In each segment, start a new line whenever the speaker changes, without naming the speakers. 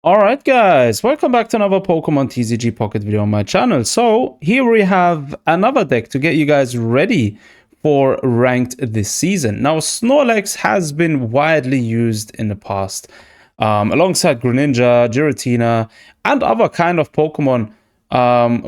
Alright guys, welcome back to another Pokemon TCG Pocket video on my channel. So here we have another deck to get you guys ready for ranked this season. Now Snorlax has been widely used in the past alongside Greninja, Giratina and other kind of Pokemon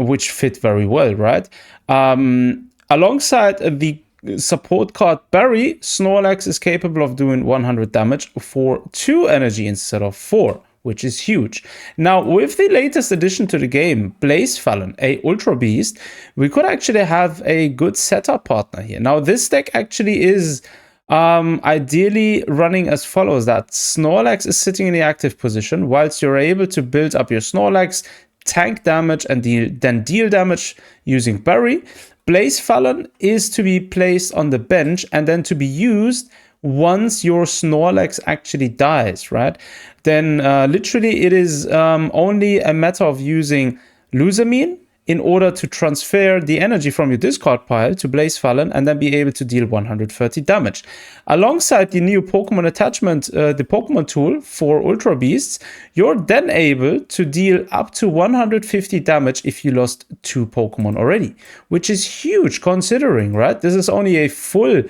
which fit very well, right? Alongside the support card Barry, Snorlax is capable of doing 100 damage for 2 energy instead of 4. Which is huge. Now, with the latest addition to the game, Blacephalon, a Ultra Beast, we could actually have a good setup partner here. Now, this deck actually is ideally running as follows: that Snorlax is sitting in the active position, whilst you're able to build up your Snorlax, tank damage, and then deal damage using Berry. Blacephalon is to be placed on the bench and then to be used once your Snorlax actually dies, right? Then literally it is only a matter of using Lusamine in order to transfer the energy from your discard pile to Blacephalon and then be able to deal 130 damage. Alongside the new Pokemon attachment, the Pokemon tool for Ultra Beasts, you're then able to deal up to 150 damage if you lost 2 Pokemon already, which is huge considering, right? This is only a full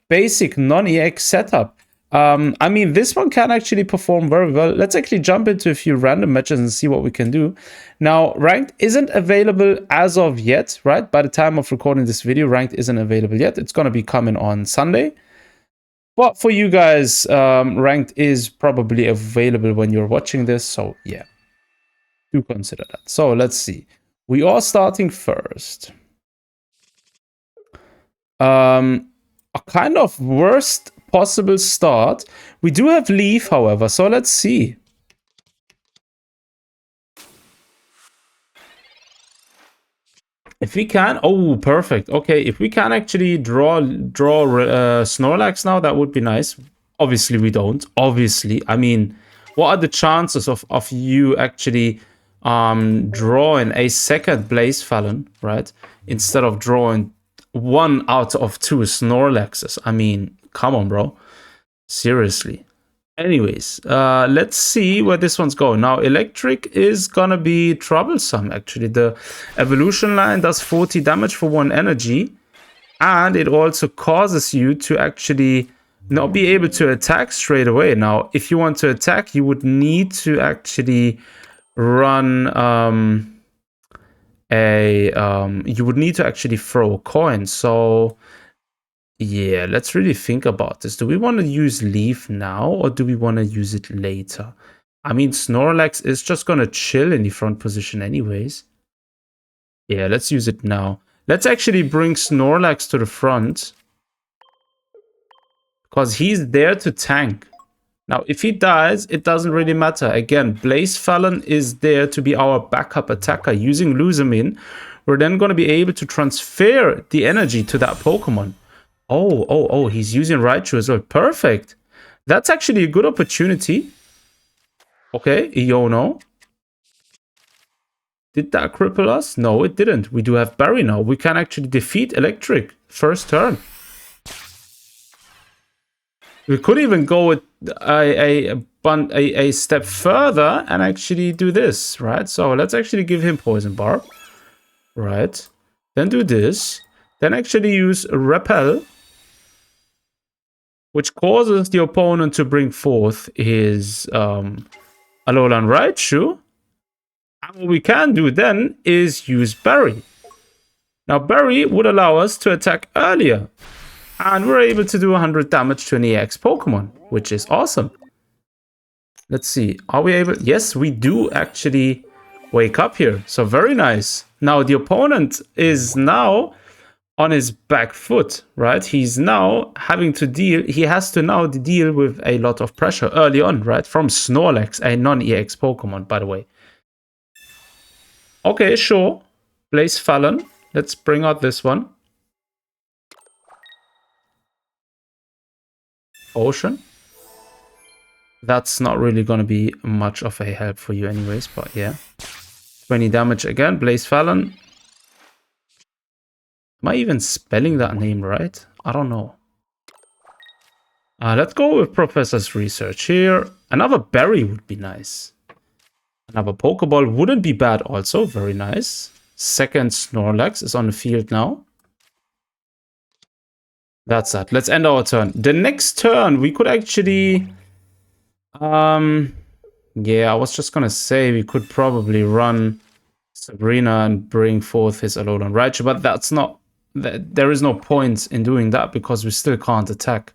basic non-EX setup. I mean, this one can actually perform very well. Let's actually jump into a few random matches and see what we can do. Now, Ranked isn't available as of yet, right? By the time of recording this video, Ranked isn't available yet. It's going to be coming on Sunday. But for you guys, Ranked is probably available when you're watching this. So, yeah, do consider that. So, let's see. We are starting first. A kind of worst possible start. We do have Leaf, however, so let's see. If we can, oh, perfect. Okay, if we can actually draw Snorlax now, that would be nice. Obviously, we don't. Obviously, I mean, what are the chances of you actually drawing a second Blacephalon, right? Instead of drawing 1 out of 2 Snorlaxes. I mean, come on, bro. Seriously. Anyways, let's see where this one's going. Now, Electric is gonna be troublesome, actually. The evolution line does 40 damage for 1 energy. And it also causes you to actually not be able to attack straight away. Now, if you want to attack, you would need to actually run... you would need to actually throw a coin. So yeah, let's really think about this. Do we want to use Leaf now or do we want to use it later? I mean, Snorlax is just gonna chill in the front position anyways. Yeah, let's use it now. Let's actually bring Snorlax to the front because he's there to tank. Now, if he dies, it doesn't really matter. Again, Blacephalon is there to be our backup attacker. Using Lusamine, we're then going to be able to transfer the energy to that Pokemon. Oh, he's using Raichu as well. Perfect. That's actually a good opportunity. Okay, Iono. Did that cripple us? No, it didn't. We do have Barry now. We can actually defeat Electric first turn. We could even go with a step further and actually do this, right? So let's actually give him Poison Barb, right? Then do this. Then actually use Repel, which causes the opponent to bring forth his Alolan Raichu. And what we can do then is use Berry. Now, Berry would allow us to attack earlier. And we're able to do 100 damage to an EX Pokemon, which is awesome. Let's see. Are we able? Yes, we do actually wake up here. So very nice. Now the opponent is now on his back foot, right? He's now having to deal. He has to now deal with a lot of pressure early on, right? From Snorlax, a non-EX Pokemon, by the way. Okay, sure. Blacephalon. Let's bring out this one. Ocean. That's not really going to be much of a help for you anyways, but yeah. 20 damage again, Blacephalon. Am I even spelling that name right? I don't know. Let's go with Professor's research here. Another berry would be nice. Another Pokeball wouldn't be bad also. Very nice. Second Snorlax is on the field now. That's that. Let's end our turn. The next turn, we could actually... yeah, I was just gonna say we could probably run Sabrina and bring forth his Alolan Raichu, but that's not... There is no point in doing that because we still can't attack.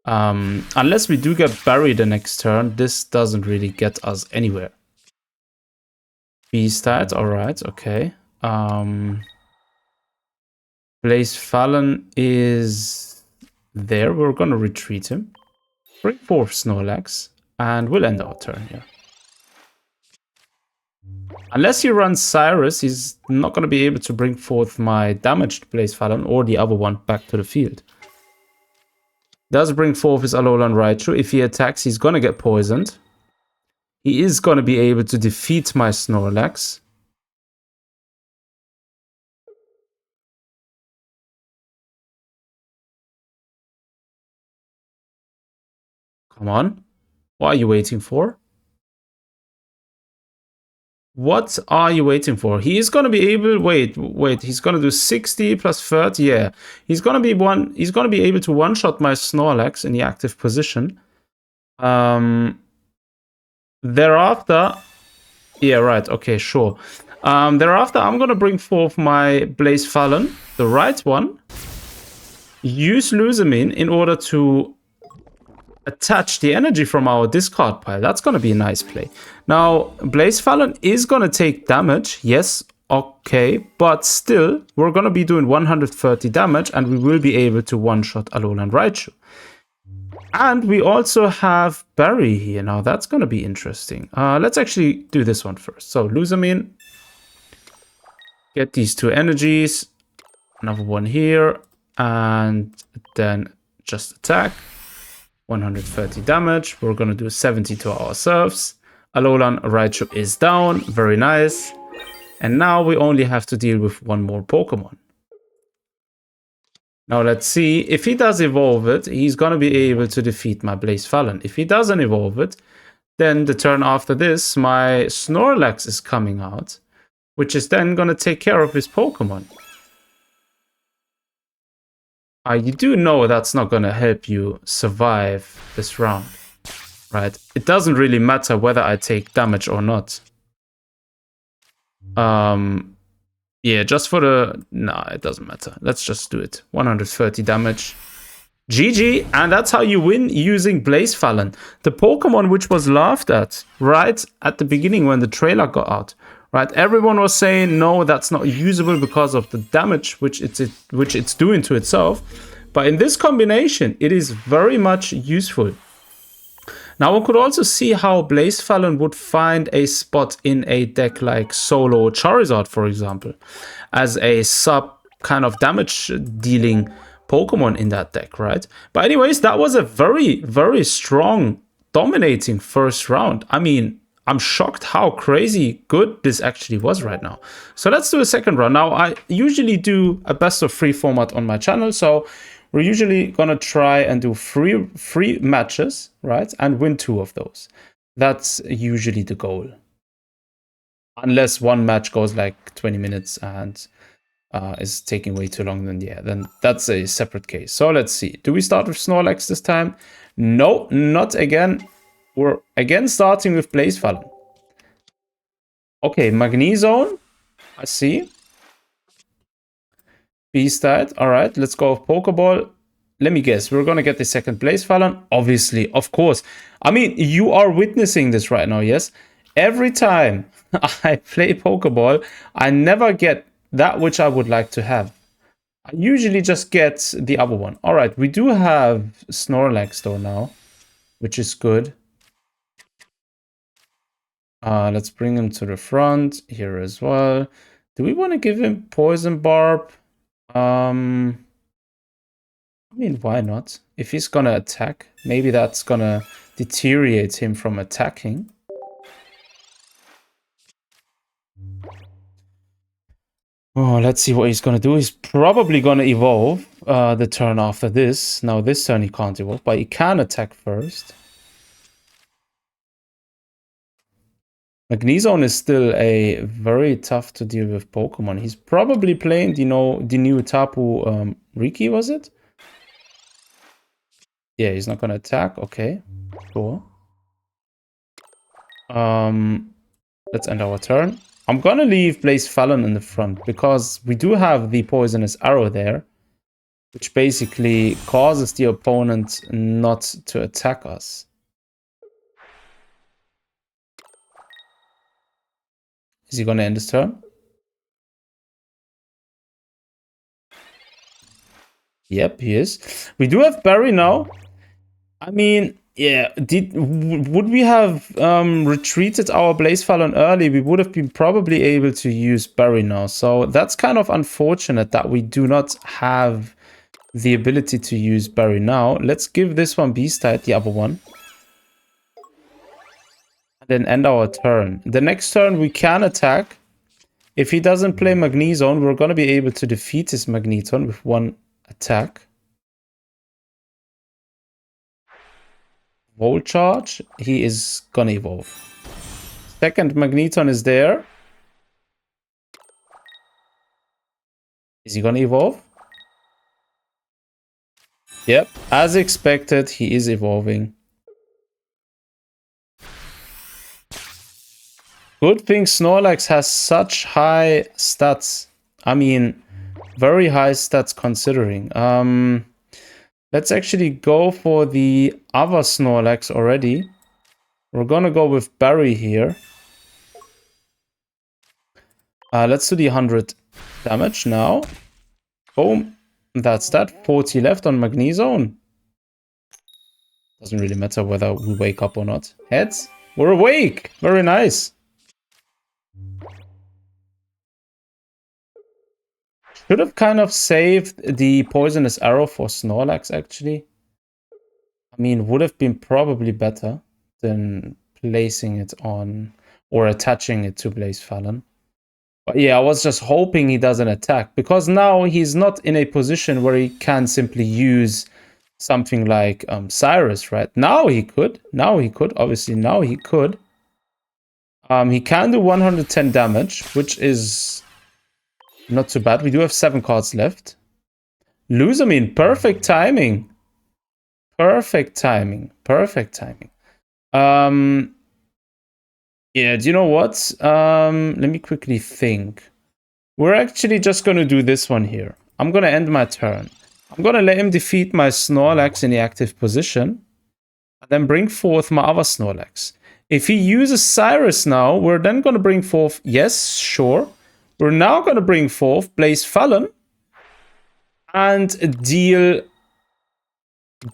Unless we do get buried the next turn, this doesn't really get us anywhere. Beastat, alright, okay. Blacephalon is there. We're gonna retreat him. Bring forth Snorlax, and we'll end our turn here. Unless he runs Cyrus, he's not gonna be able to bring forth my damaged Blacephalon or the other one back to the field. Does bring forth his Alolan Raichu. If he attacks, he's gonna get poisoned. He is gonna be able to defeat my Snorlax. Come on. What are you waiting for? What are you waiting for? He is going to be able... Wait. He's going to do 60 plus 30. Yeah. He's going to be able to one-shot my Snorlax in the active position. Thereafter... Yeah, right. Okay, sure. Thereafter, I'm going to bring forth my Blacephalon, the right one. Use Lusamine in order to attach the energy from our discard pile. That's going to be a nice play. Now, Blacephalon is going to take damage. Yes, okay. But still, we're going to be doing 130 damage and we will be able to one-shot Alolan Raichu. And we also have Barry here. Now, that's going to be interesting. Let's actually do this one first. So, Lusamine. Get these two energies. Another one here. And then just attack. 130 damage. We're going to do 70 to ourselves. Alolan Raichu is down. Very nice. And now we only have to deal with one more Pokemon. Now let's see. If he does evolve it, he's going to be able to defeat my Blacephalon. If he doesn't evolve it, then the turn after this, my Snorlax is coming out, which is then going to take care of his Pokemon. You do know that's not going to help you survive this round, right? It doesn't really matter whether I take damage or not. Yeah, just for the... Nah, it doesn't matter. Let's just do it. 130 damage. GG, and that's how you win using Blacephalon. The Pokemon which was laughed at right at the beginning when the trailer got out. Right, everyone was saying, no, that's not usable because of the damage which it's doing to itself. But in this combination, it is very much useful. Now, we could also see how Blacephalon would find a spot in a deck like Solo Charizard, for example, as a sub kind of damage dealing Pokemon in that deck, right? But anyways, that was a very, very strong, dominating first round. I mean, I'm shocked how crazy good this actually was right now. So let's do a second round. Now, I usually do a best of 3 format on my channel. So we're usually going to try and do three matches, right? And win 2 of those. That's usually the goal. Unless one match goes like 20 minutes and is taking way too long, then that's a separate case. So let's see. Do we start with Snorlax this time? No, not again. We're again starting with Blacephalon. Okay, Magnezone. I see. Beastat. Alright, let's go with Pokeball. Let me guess. We're going to get the second Blacephalon. Obviously, of course. I mean, you are witnessing this right now, yes? Every time I play Pokeball, I never get that which I would like to have. I usually just get the other one. Alright, we do have Snorlax though now, which is good. Let's bring him to the front here as well. Do we want to give him Poison Barb? I mean, why not? If he's gonna attack, maybe that's gonna deteriorate him from attacking. Oh, let's see what he's gonna do. He's probably gonna evolve the turn after this. Now this turn he can't evolve, but he can attack first. Magnezone is still a very tough to deal with Pokemon. He's probably still a very tough to deal with Pokemon. He's probably playing, you know, the new Tapu Riki, was it? Yeah, he's not gonna attack. Okay, sure. Let's end our turn. I'm gonna leave Blacephalon in the front because we do have the poisonous arrow there, which basically causes the opponent not to attack us. Is he gonna end his turn? Yep, he is. We do have Barry now. I mean, yeah, would we have retreated our Blacephalon early, we would have been probably able to use Barry now. So that's kind of unfortunate that we do not have the ability to use Barry now. Let's give this one Beast type, the other one. And then end our turn. The next turn we can attack. If he doesn't play Magnezone, we're going to be able to defeat his Magneton with one attack. Volt Charge, he is gonna evolve. Second Magneton is there. Is he gonna evolve? Yep, as expected, he is evolving. Good thing Snorlax has such high stats. I mean, very high stats considering. Let's actually go for the other Snorlax already. We're gonna go with Barry here. Let's do the 100 damage now. Boom. That's that. 40 left on Magnezone. Doesn't really matter whether we wake up or not. Heads. We're awake. Very nice. Should have kind of saved the poisonous arrow for Snorlax, actually. I mean, would have been probably better than placing it on or attaching it to Blacephalon. But yeah, I was just hoping he doesn't attack, because now he's not in a position where he can simply use something like Cyrus, right? Now he could. Obviously, now he could. He can do 110 damage, which is not too bad. We do have 7 cards left. Lusamine, perfect timing. Perfect timing. Perfect timing. Yeah, do you know what? Let me quickly think. We're actually just going to do this one here. I'm going to end my turn. I'm going to let him defeat my Snorlax in the active position. And then bring forth my other Snorlax. If he uses Cyrus now, we're then going to bring forth... Yes, sure. We're now going to bring forth Blacephalon. And deal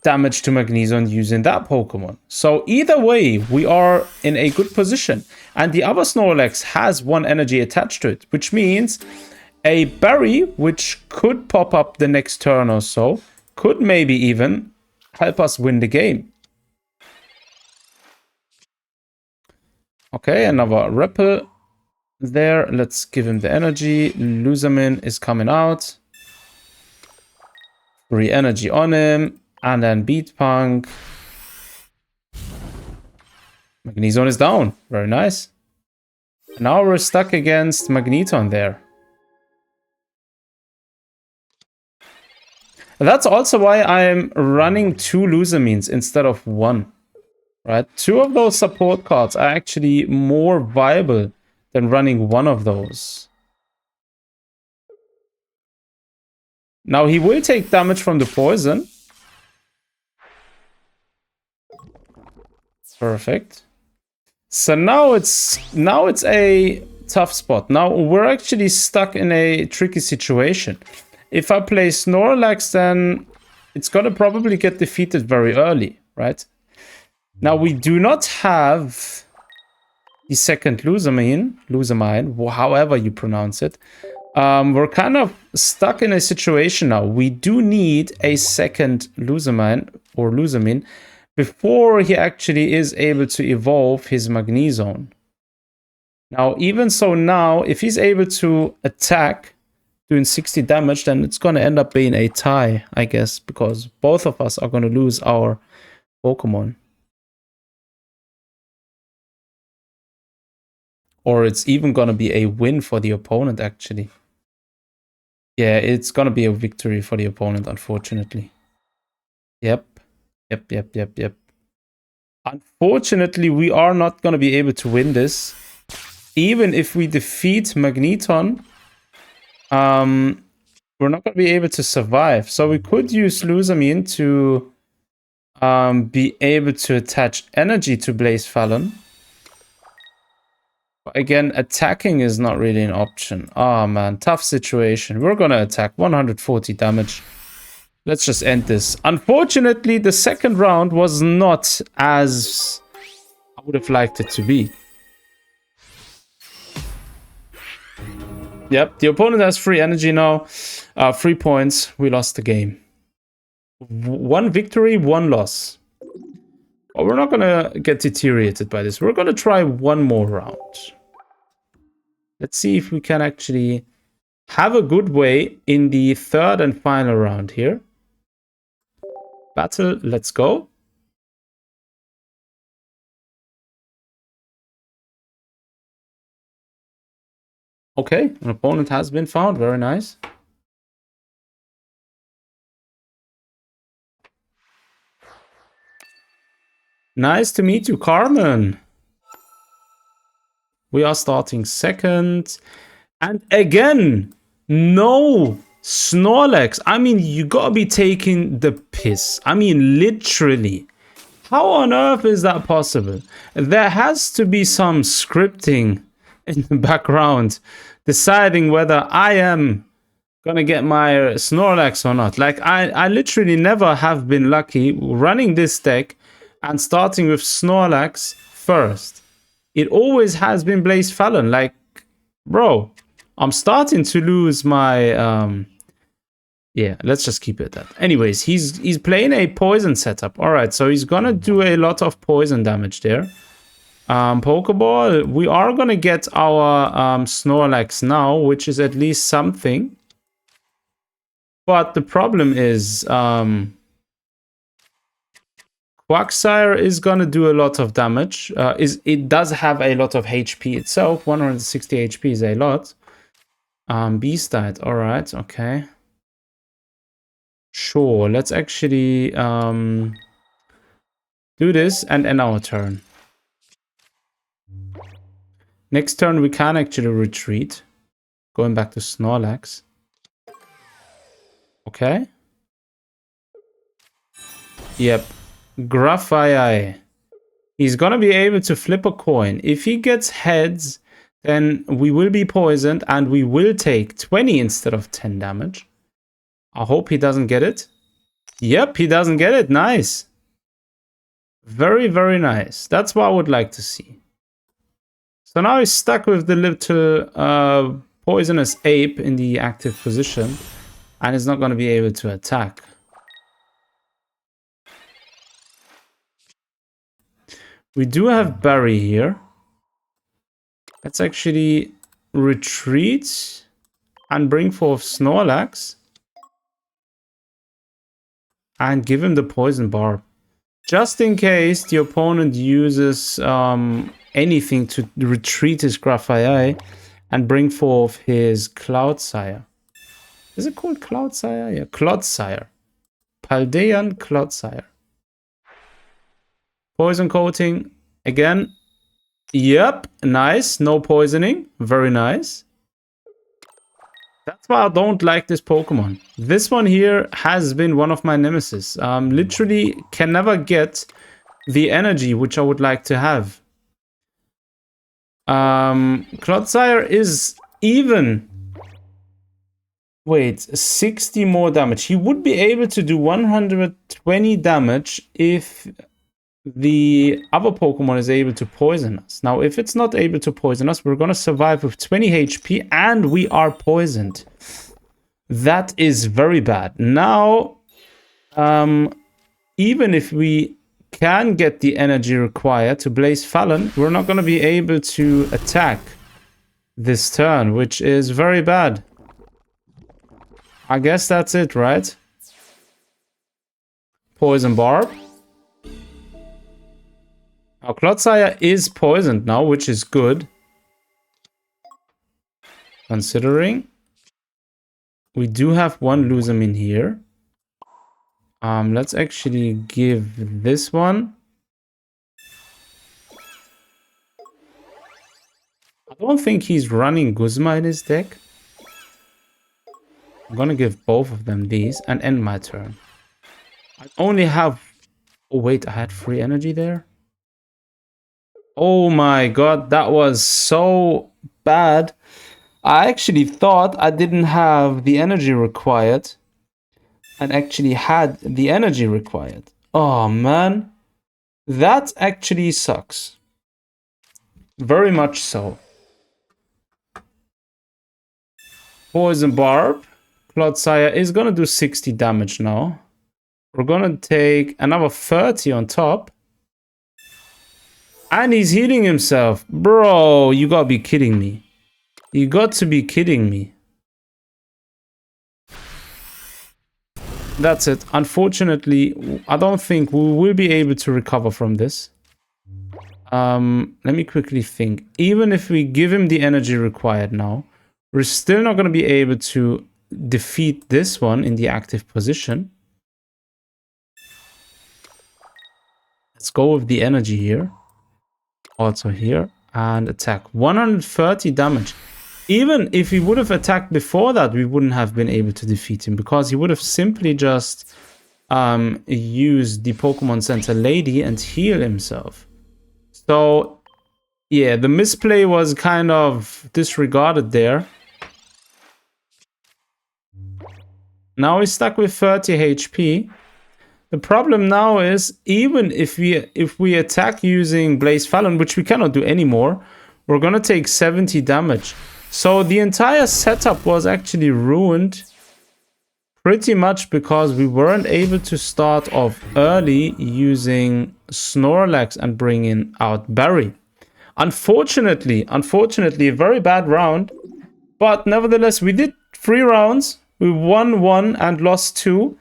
damage to Magnezone using that Pokemon. So either way, we are in a good position. And the other Snorlax has 1 energy attached to it, which means a Berry, which could pop up the next turn or so, could maybe even help us win the game. Okay, another Repel there. Let's give him the energy. Lusamine is coming out. Free energy on him. And then Beat Punk. Magnezone is down. Very nice. Now we're stuck against Magneton there. That's also why I'm running 2 Lusamines instead of 1. Right? 2 of those support cards are actually more viable than running 1 of those. Now he will take damage from the poison. Perfect. So now it's a tough spot. Now we're actually stuck in a tricky situation. If I play Snorlax, then it's gonna probably get defeated very early, right? Now we do not have the second Lusamine, however you pronounce it. We're kind of stuck in a situation now. We do need a second Lusamine before he actually is able to evolve his Magnezone. Now, even so now, if he's able to attack, doing 60 damage, then it's going to end up being a tie, I guess, because both of us are going to lose our Pokemon. Or it's even gonna be a win for the opponent, actually. Yeah, it's gonna be a victory for the opponent, unfortunately. Yep. Yep. Unfortunately, we are not gonna be able to win this. Even if we defeat Magneton, we're not gonna be able to survive. So we could use Lusamine to be able to attach energy to Blacephalon. But again, attacking is not really an option. Oh man, tough situation. We're gonna attack 140 damage. Let's just end this. Unfortunately, the second round was not as I would have liked it to be. Yep, the opponent has free energy now. 3 points. We lost the game. 1 victory, 1 loss. But we're not gonna get deteriorated by this. We're gonna try 1 more round. Let's see if we can actually have a good way in the 3rd and final round here. Battle, let's go. Okay, an opponent has been found. Very nice. Nice to meet you, Carmen. We are starting 2nd. And again, no Snorlax. I mean, you gotta be taking the piss. I mean, literally. How on earth is that possible? There has to be some scripting in the background deciding whether I am gonna get my Snorlax or not. Like, I literally never have been lucky running this deck and starting with Snorlax first. It always has been Blacephalon. Like, bro, I'm starting to lose my yeah, let's just keep it at that. Anyways, he's playing a poison setup. All right, so he's gonna do a lot of poison damage there. Pokeball, we are gonna get our Snorlax now, which is at least something. But the problem is Quagsire is gonna do a lot of damage. It does have a lot of HP itself. 160 HP is a lot. Beastite, all right, okay. Sure, let's actually do this and end our turn. Next turn we can actually retreat. Going back to Snorlax. Okay. Yep. Graphite. He's gonna be able to flip a coin. If he gets heads, then we will be poisoned and we will take 20 instead of 10 damage. I hope he doesn't get it. Yep, he doesn't get it. Nice. Very, very nice. That's what I would like to see. So now he's stuck with the little poisonous ape in the active position. And he's not going to be able to attack. We do have Barry here. Let's actually retreat and bring forth Snorlax. And give him the Poison Barb. Just in case the opponent uses anything to retreat his Graphite and bring forth his Cloudsire. Is it called Cloudsire? Yeah, Clodsire. Paldean Clodsire. Poison coating again. Yep, nice. No poisoning. Very nice. That's why I don't like this Pokemon. This one here has been one of my nemesis. Literally can never get the energy which I would like to have. Clodsire is even... Wait, 60 more damage. He would be able to do 120 damage if the other Pokemon is able to poison us. Now, if it's not able to poison us, we're going to survive with 20 HP and we are poisoned. That is very bad. Now, even if we can get the energy required to Blacephalon, we're not going to be able to attack this turn, which is very bad. I guess that's it, right? Poison Barb. Now, Clodsire is poisoned now, which is good. Considering we do have one Lusamin here. Let's actually give this one. I don't think he's running Guzma in his deck. I'm gonna give both of them these and end my turn. I only have... Oh wait, I had free energy there? Oh my god, that was so bad. I actually thought I didn't have the energy required. And actually had the energy required. Oh man. That actually sucks. Very much so. Poison Barb. Clodsire is gonna do 60 damage now. We're gonna take another 30 on top. And he's healing himself. Bro, you gotta be kidding me. You got to be kidding me. That's it. Unfortunately, I don't think we will be able to recover from this. Let me quickly think. Even if we give him the energy required now, we're still not going to be able to defeat this one in the active position. Let's go with the energy here. Also here. And attack. 130 damage. Even if he would have attacked before that, we wouldn't have been able to defeat him. Because he would have simply just used the Pokemon Center Lady and heal himself. So, yeah, the misplay was kind of disregarded there. Now he's stuck with 30 HP. The problem now is, even if we attack using Blacephalon, which we cannot do anymore, we're gonna take 70 damage. So the entire setup was actually ruined pretty much because we weren't able to start off early using Snorlax and bringing out Barry. Unfortunately, a very bad round. But nevertheless, we did 3 rounds. We won 1 and lost 2.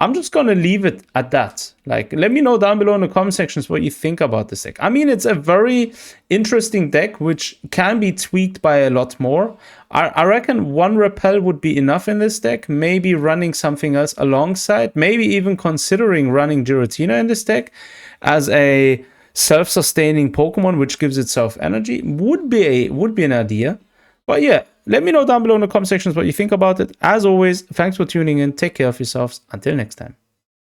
I'm just going to leave it at that. Like, let me know down below in the comment sections what you think about this deck. I mean, it's a very interesting deck, which can be tweaked by a lot more. I reckon 1 Repel would be enough in this deck. Maybe running something else alongside. Maybe even considering running Giratina in this deck as a self-sustaining Pokemon, which gives itself energy. Would be an idea. But yeah, let me know down below in the comment sections what you think about it. As always, thanks for tuning in. Take care of yourselves. Until next time.